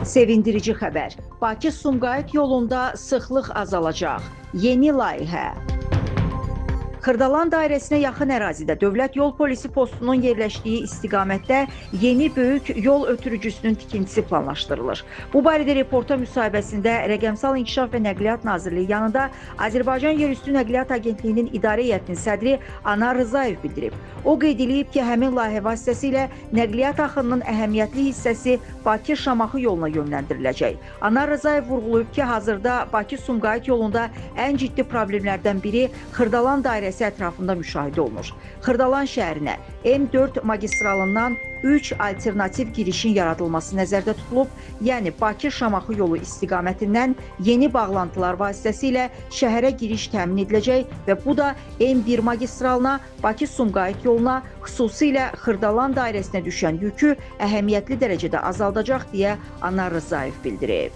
Sevindirici xəbər. Bakı-Sumqayıt yolunda sıxlıq azalacaq. Yeni layihə. Xırdalan dairəsinə yaxın ərazidə Dövlət Yol Polisi postunun yerləşdiyi istiqamətdə yeni böyük yol ötürücüsünün tikintisi planlaşdırılır. Bu barədə reporta müsahibəsində Rəqəmsal İnkişaf və Nəqliyyat Nazirliyi yanında Azərbaycan Yerüstü Nəqliyyat Agentliyinin İdarə Heyətinin sədri Anar Rzayev bildirib. O qeyd edib ki, həmin layihə vasitəsilə nəqliyyat axınının əhəmiyyətli hissəsi Bakı-Şamaxı yoluna yönləndiriləcək. Anar Rzayev vurğulayıb ki, hazırda Bakı-Sumqayıt yolunda ən ciddi problemlərdən biri Xırdalan dairəsi ətrafında müşahidə olunur. Xırdalan şəhərinə M4 magistralından 3 alternativ girişin yaradılması nəzərdə tutulub, yəni Bakı-Şamaxı yolu istiqamətindən yeni bağlantılar vasitəsilə şəhərə giriş təmin ediləcək və bu da M1 magistralına, Bakı-Sumqayıt yoluna, xüsusilə Xırdalan dairəsinə düşən yükü əhəmiyyətli dərəcədə azaldacaq deyə Anar Rzayev bildirib.